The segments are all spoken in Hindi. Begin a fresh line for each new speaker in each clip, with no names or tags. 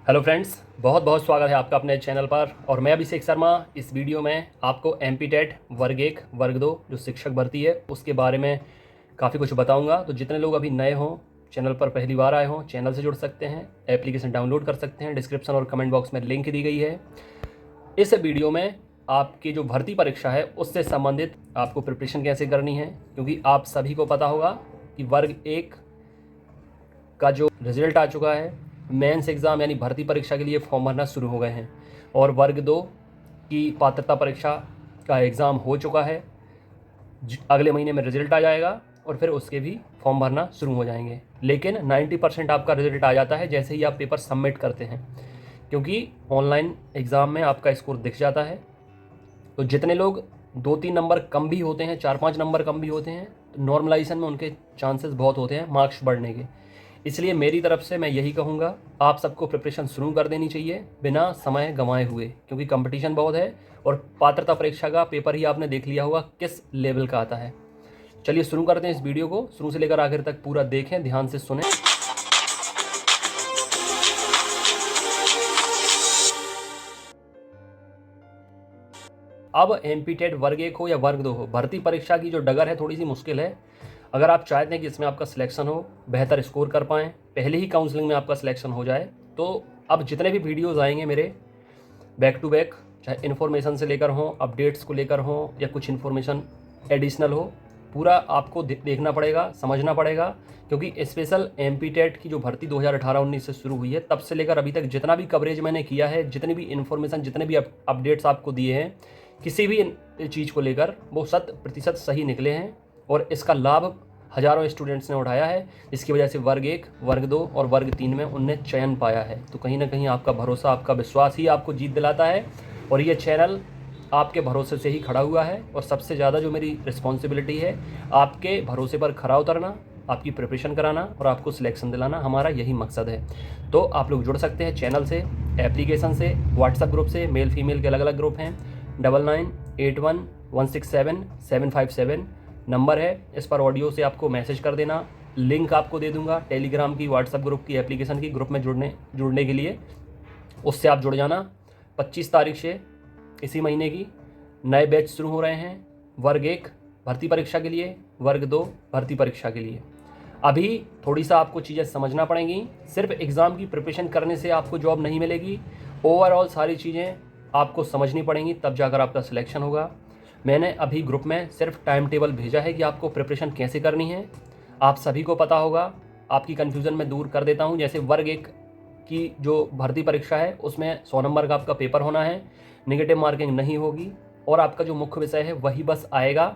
हेलो फ्रेंड्स, बहुत बहुत स्वागत है आपका अपने चैनल पर। और मैं अभिषेक शर्मा इस वीडियो में आपको एमपी टेट वर्ग 1 वर्ग 2 जो शिक्षक भर्ती है उसके बारे में काफ़ी कुछ बताऊंगा। तो जितने लोग अभी नए हों, चैनल पर पहली बार आए हों, चैनल से जुड़ सकते हैं, एप्लीकेशन डाउनलोड कर सकते हैं। डिस्क्रिप्शन और कमेंट बॉक्स में लिंक दी गई है। इस वीडियो में आपकी जो भर्ती परीक्षा है उससे संबंधित आपको प्रिपरेशन कैसे करनी है, क्योंकि आप सभी को पता होगा कि वर्ग 1 का जो रिजल्ट आ चुका है, मेंस एग्ज़ाम यानी भर्ती परीक्षा के लिए फॉर्म भरना शुरू हो गए हैं। और वर्ग 2 की पात्रता परीक्षा का एग्ज़ाम हो चुका है। अगले महीने में रिजल्ट आ जाएगा और फिर उसके भी फॉर्म भरना शुरू हो जाएंगे। लेकिन 90% आपका रिजल्ट आ जाता है जैसे ही आप पेपर सबमिट करते हैं, क्योंकि ऑनलाइन एग्ज़ाम में आपका स्कोर दिख जाता है। तो जितने लोग 2-3 नंबर कम भी होते हैं, 4-5 नंबर कम भी होते हैं, तो नॉर्मलाइजेशन में उनके चांसेस बहुत होते हैं मार्क्स बढ़ने के। इसलिए मेरी तरफ से मैं यही कहूँगा, आप सबको प्रिपरेशन शुरू कर देनी चाहिए बिना समय गंवाए हुए, क्योंकि कंपटीशन बहुत है और पात्रता परीक्षा का पेपर ही आपने देख लिया होगा किस लेवल का आता है। चलिए शुरू करते हैं इस वीडियो को। शुरू से लेकर आखिर तक पूरा देखें, ध्यान से सुने। अब एमपी टेट वर्ग 1 हो या वर्ग 2 हो, भर्ती परीक्षा की जो डगर है थोड़ी सी मुश्किल है। अगर आप चाहते हैं कि इसमें आपका सिलेक्शन हो, बेहतर स्कोर कर पाएँ, पहले ही काउंसलिंग में आपका सिलेक्शन हो जाए, तो अब जितने भी वीडियोज़ आएंगे मेरे बैक टू बैक, चाहे इन्फॉर्मेशन से लेकर हों, अपडेट्स को लेकर हों, या कुछ इन्फॉर्मेशन एडिशनल हो, पूरा आपको देखना पड़ेगा, समझना पड़ेगा। क्योंकि स्पेशल एमपी टेट की जो भर्ती 2018-19 से शुरू हुई है, तब से लेकर अभी तक जितना भी कवरेज मैंने किया है, जितनी भी इन्फॉर्मेशन, जितने भी अपडेट्स आपको दिए हैं, किसी भी चीज़ को लेकर वो 100% सही निकले हैं। और इसका लाभ हज़ारों स्टूडेंट्स ने उठाया है, इसकी वजह से वर्ग 1, वर्ग 2 और वर्ग 3 में उनने चयन पाया है। तो कहीं ना कहीं आपका भरोसा, आपका विश्वास ही आपको जीत दिलाता है। और ये चैनल आपके भरोसे से ही खड़ा हुआ है। और सबसे ज़्यादा जो मेरी रिस्पॉन्सिबिलिटी है, आपके भरोसे पर खरा उतरना, आपकी प्रिपरेशन कराना और आपको सिलेक्शन दिलाना, हमारा यही मकसद है। तो आप लोग जुड़ सकते हैं चैनल से, एप्लीकेशन से, व्हाट्सएप ग्रुप से। मेल फीमेल के अलग अलग ग्रुप हैं। 9981167757 नंबर है, इस पर ऑडियो से आपको मैसेज कर देना। लिंक आपको दे दूंगा टेलीग्राम की, व्हाट्सएप ग्रुप की, एप्लीकेशन की, ग्रुप में जुड़ने के लिए। उससे आप जुड़ जाना। 25 तारीख से इसी महीने की नए बैच शुरू हो रहे हैं, वर्ग 1 भर्ती परीक्षा के लिए, वर्ग 2 भर्ती परीक्षा के लिए। अभी थोड़ी सा आपको चीज़ें समझना पड़ेंगी। सिर्फ एग्ज़ाम की प्रिपरेशन करने से आपको जॉब नहीं मिलेगी, ओवरऑल सारी चीज़ें आपको समझनी पड़ेंगी, तब जाकर आपका सिलेक्शन होगा। मैंने अभी ग्रुप में सिर्फ टाइम टेबल भेजा है कि आपको प्रिपरेशन कैसे करनी है। आप सभी को पता होगा, आपकी कन्फ्यूज़न में दूर कर देता हूँ। जैसे वर्ग 1 की जो भर्ती परीक्षा है उसमें 100 नंबर का आपका पेपर होना है, नेगेटिव मार्किंग नहीं होगी और आपका जो मुख्य विषय है वही बस आएगा।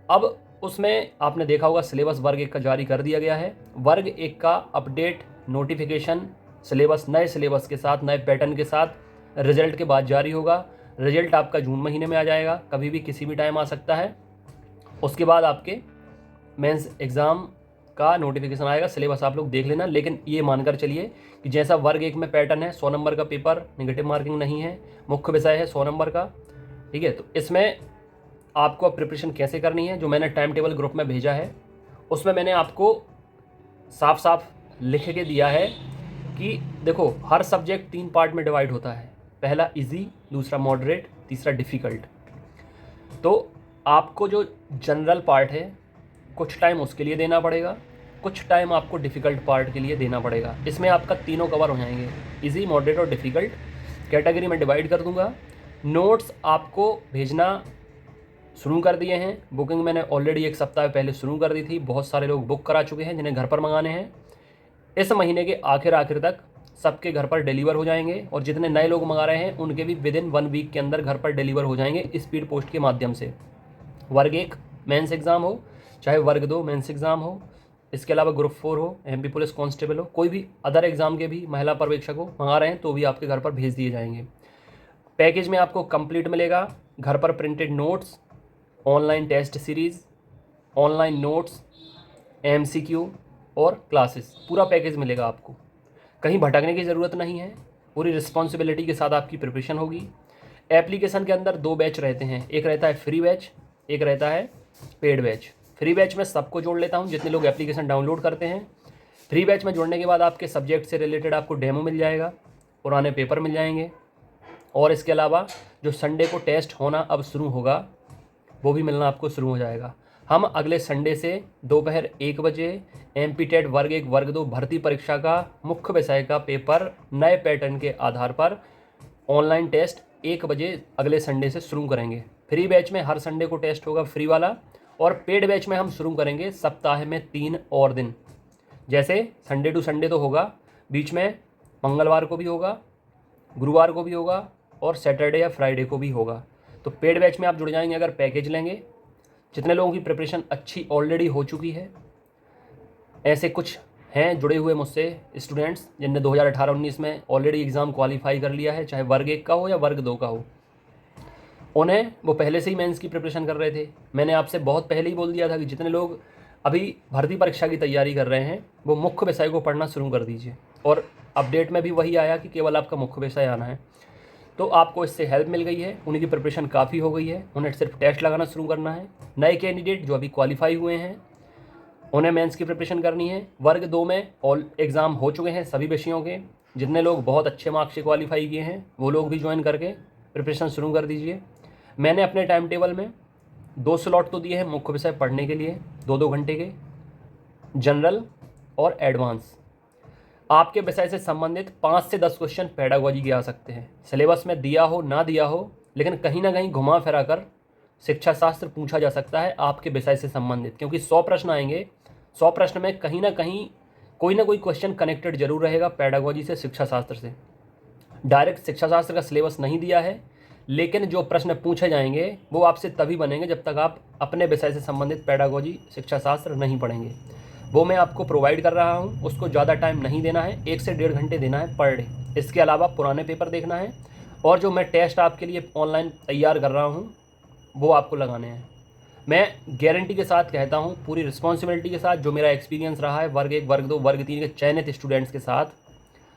अब उसमें आपने देखा होगा सिलेबस वर्ग 1 का जारी कर दिया गया है। वर्ग 1 का अपडेट नोटिफिकेशन सिलेबस, नए सिलेबस के साथ, नए पैटर्न के साथ रिजल्ट के बाद जारी होगा। रिजल्ट आपका जून महीने में आ जाएगा, कभी भी किसी भी टाइम आ सकता है। उसके बाद आपके मेंस एग्ज़ाम का नोटिफिकेशन आएगा। सिलेबस आप लोग देख लेना, लेकिन ये मानकर चलिए कि जैसा वर्ग 1 में पैटर्न है, 100 नंबर का पेपर, नेगेटिव मार्किंग नहीं है, मुख्य विषय है 100 नंबर का, ठीक है। तो इसमें आपको अब प्रिपरेशन कैसे करनी है, जो मैंने टाइम टेबल ग्रुप में भेजा है उसमें मैंने आपको साफ साफ लिख के दिया है कि देखो, हर सब्जेक्ट 3 पार्ट में डिवाइड होता है। पहला इजी, दूसरा मॉडरेट, तीसरा डिफ़िकल्ट। तो आपको जो जनरल पार्ट है कुछ टाइम उसके लिए देना पड़ेगा, कुछ टाइम आपको डिफ़िकल्ट पार्ट के लिए देना पड़ेगा। इसमें आपका तीनों कवर हो जाएंगे, इजी, मॉडरेट और डिफ़िकल्ट। कैटेगरी में डिवाइड कर दूंगा। नोट्स आपको भेजना शुरू कर दिए हैं। बुकिंग मैंने ऑलरेडी 1 सप्ताह पहले शुरू कर दी थी। बहुत सारे लोग बुक करा चुके हैं जिन्हें घर पर मंगाने हैं। इस महीने के आखिर तक सबके घर पर डिलीवर हो जाएंगे और जितने नए लोग मंगा रहे हैं उनके भी विदिन 1 वीक के अंदर घर पर डिलीवर हो जाएंगे स्पीड पोस्ट के माध्यम से। वर्ग 1 मेंस एग्ज़ाम हो, चाहे वर्ग 2 मेंस एग्ज़ाम हो, इसके अलावा ग्रुप 4 हो, एमपी पुलिस कांस्टेबल हो, कोई भी अदर एग्ज़ाम के भी महिला पर्यवेक्षक हो मंगा रहे हैं तो भी आपके घर पर भेज दिए जाएंगे। पैकेज में आपको कंप्लीट मिलेगा, घर पर printed notes, online test series, online notes, MCQ और क्लासेस, पूरा पैकेज मिलेगा आपको। कहीं भटकने की ज़रूरत नहीं है, पूरी रिस्पॉन्सिबिलिटी के साथ आपकी प्रिपरेशन होगी। एप्लीकेशन के अंदर 2 बैच रहते हैं, एक रहता है फ्री बैच, एक रहता है पेड बैच। फ्री बैच में सबको जोड़ लेता हूँ जितने लोग एप्लीकेशन डाउनलोड करते हैं। फ्री बैच में जुड़ने के बाद आपके सब्जेक्ट से रिलेटेड आपको डेमो मिल जाएगा, पुराने पेपर मिल जाएंगे। और इसके अलावा जो संडे को टेस्ट होना अब शुरू होगा वो भी मिलना आपको शुरू हो जाएगा। हम अगले संडे से दोपहर 1 बजे एमपीटेट वर्ग 1 वर्ग 2 भर्ती परीक्षा का मुख्य विषय का पेपर नए पैटर्न के आधार पर ऑनलाइन टेस्ट 1 बजे अगले संडे से शुरू करेंगे। फ्री बैच में हर संडे को टेस्ट होगा फ्री वाला, और पेड बैच में हम शुरू करेंगे सप्ताह में 3 और दिन। जैसे संडे टू संडे तो होगा, बीच में मंगलवार को भी होगा, गुरुवार को भी होगा और सैटरडे या फ्राइडे को भी होगा। तो पेड बैच में आप जुड़ जाएंगे अगर पैकेज लेंगे। जितने लोगों की प्रिपरेशन अच्छी ऑलरेडी हो चुकी है, ऐसे कुछ हैं जुड़े हुए मुझसे स्टूडेंट्स जिनने 2018-19 में ऑलरेडी एग्ज़ाम क्वालिफाई कर लिया है, चाहे वर्ग 1 का हो या वर्ग 2 का हो। उन्हें वो पहले से ही मेंस की प्रिपरेशन कर रहे थे। मैंने आपसे बहुत पहले ही बोल दिया था कि जितने लोग अभी भर्ती परीक्षा की तैयारी कर रहे हैं वो मुख्य विषय को पढ़ना शुरू कर दीजिए। और अपडेट में भी वही आया कि केवल आपका मुख्य विषय आना है। तो आपको इससे हेल्प मिल गई है, उनकी प्रिपरेशन काफ़ी हो गई है, उन्हें सिर्फ टेस्ट लगाना शुरू करना है। नए कैंडिडेट जो अभी क्वालिफाई हुए हैं उन्हें मेंस की प्रिपरेशन करनी है। वर्ग 2 में ऑल एग्ज़ाम हो चुके हैं सभी विषयों के। जितने लोग बहुत अच्छे मार्क्स से क्वालिफाई किए हैं वो लोग भी ज्वाइन करके प्रिपरेशन शुरू कर दीजिए। मैंने अपने टाइम टेबल में 2 स्लॉट तो दिए हैं मुख्य विषय पढ़ने के लिए, 2-2 घंटे के, जनरल और एडवांस। आपके विषय से संबंधित 5 से 10 क्वेश्चन पेडागोजी के आ सकते हैं। सिलेबस में दिया हो ना दिया हो, लेकिन कहीं ना कहीं घुमा फिरा कर शिक्षा शास्त्र पूछा जा सकता है आपके विषय से संबंधित, क्योंकि 100 प्रश्न आएंगे। 100 प्रश्न में कहीं ना कहीं कोई ना कोई क्वेश्चन कनेक्टेड जरूर रहेगा पेडागोजी से, शिक्षा शास्त्र से। डायरेक्ट शिक्षा शास्त्र का सिलेबस नहीं दिया है, लेकिन जो प्रश्न पूछे जाएंगे वो आपसे तभी बनेंगे जब तक आप अपने विषय से संबंधित पेडागोजी शिक्षा शास्त्र नहीं पढ़ेंगे। वो मैं आपको प्रोवाइड कर रहा हूँ, उसको ज़्यादा टाइम नहीं देना है, 1 से 1.5 घंटे देना है पर डे। इसके अलावा पुराने पेपर देखना है और जो मैं टेस्ट आपके लिए ऑनलाइन तैयार कर रहा हूँ वो आपको लगाने हैं। मैं गारंटी के साथ कहता हूँ, पूरी रिस्पॉन्सिबिलिटी के साथ, जो मेरा एक्सपीरियंस रहा है वर्ग 1 वर्ग 2 वर्ग 3 के चयनित स्टूडेंट्स के साथ,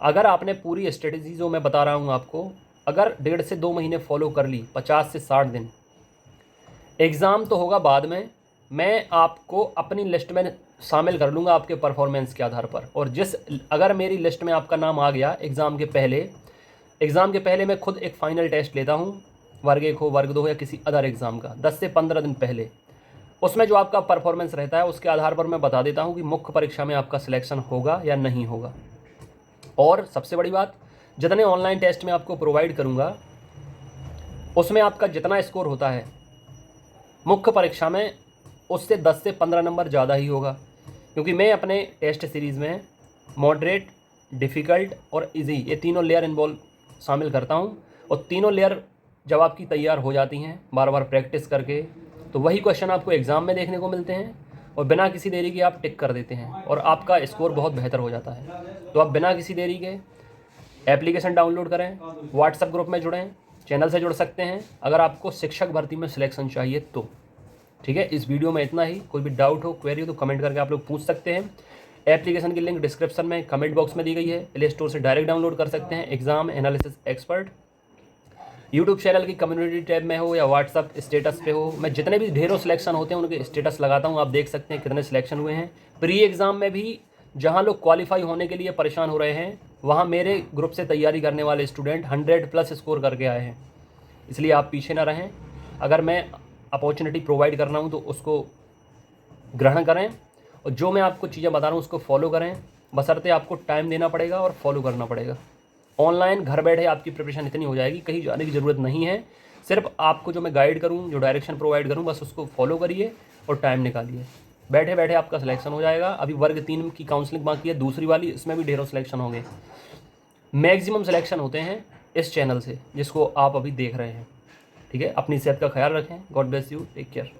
अगर आपने पूरी स्ट्रेटेजी जो मैं बता रहा हूँ आपको, अगर 1.5 से 2 महीने फॉलो कर ली, 50 से 60 दिन, एग्ज़ाम तो होगा बाद में, मैं आपको अपनी लिस्ट में शामिल कर लूँगा आपके परफॉर्मेंस के आधार पर। और अगर मेरी लिस्ट में आपका नाम आ गया एग्ज़ाम के पहले मैं खुद एक फ़ाइनल टेस्ट लेता हूँ, वर्ग 1 हो, वर्ग 2 हो या किसी अदर एग्ज़ाम का, 10 से 15 दिन पहले। उसमें जो आपका परफॉर्मेंस रहता है उसके आधार पर मैं बता देता हूँ कि मुख्य परीक्षा में आपका सिलेक्शन होगा या नहीं होगा। और सबसे बड़ी बात, जितने ऑनलाइन टेस्ट में आपको प्रोवाइड करूँगा उसमें आपका जितना स्कोर होता है मुख्य परीक्षा में उससे 10 से 15 नंबर ज़्यादा ही होगा, क्योंकि मैं अपने टेस्ट सीरीज़ में मॉडरेट, डिफ़िकल्ट और इजी, ये तीनों लेयर इन्वॉल्व शामिल करता हूँ। और तीनों लेयर जब आपकी तैयार हो जाती हैं बार बार प्रैक्टिस करके, तो वही क्वेश्चन आपको एग्ज़ाम में देखने को मिलते हैं और बिना किसी देरी के आप टिक कर देते हैं और आपका स्कोर बहुत बेहतर हो जाता है। तो आप बिना किसी देरी के एप्लीकेशन डाउनलोड करें, व्हाट्सएप ग्रुप में जुड़ें, चैनल से जुड़ सकते हैं अगर आपको शिक्षक भर्ती में सिलेक्शन चाहिए तो। ठीक है, इस वीडियो में इतना ही। कोई भी डाउट हो, क्वेरी हो तो कमेंट करके आप लोग पूछ सकते हैं। एप्लीकेशन की लिंक डिस्क्रिप्शन में कमेंट बॉक्स में दी गई है, प्ले स्टोर से डायरेक्ट डाउनलोड कर सकते हैं। Exam analysis expert YouTube channel की कम्युनिटी टैब में हो या व्हाट्सअप स्टेटस पे हो, मैं जितने भी ढेरों सिलेक्शन होते हैं उनके स्टेटस लगाता हूँ, आप देख सकते हैं कितने सिलेक्शन हुए हैं। प्री एग्ज़ाम में भी जहाँ लोग क्वालिफाई होने के लिए परेशान हो रहे हैं, वहाँ मेरे ग्रुप से तैयारी करने वाले स्टूडेंट 100+ स्कोर करके आए हैं। इसलिए आप पीछे ना रहें, अगर मैं अपॉर्चुनिटी प्रोवाइड करना हूँ तो उसको ग्रहण करें और जो मैं आपको चीज़ें बता रहा हूँ उसको फॉलो करें, बशर्ते आपको टाइम देना पड़ेगा और फॉलो करना पड़ेगा। ऑनलाइन घर बैठे आपकी प्रिपरेशन इतनी हो जाएगी, कहीं जाने की ज़रूरत नहीं है। सिर्फ आपको जो मैं गाइड करूँ, जो डायरेक्शन प्रोवाइड करूँ, बस उसको फॉलो करिए और टाइम निकालिए, बैठे बैठे आपका सिलेक्शन हो जाएगा। अभी वर्ग 3 की काउंसलिंग बाकी है, दूसरी वाली, इसमें भी ढेरों सिलेक्शन होंगे। मैक्सिमम सिलेक्शन होते हैं इस चैनल से जिसको आप अभी देख रहे हैं। ठीक है, अपनी सेहत का ख्याल रखें। God bless you, take care.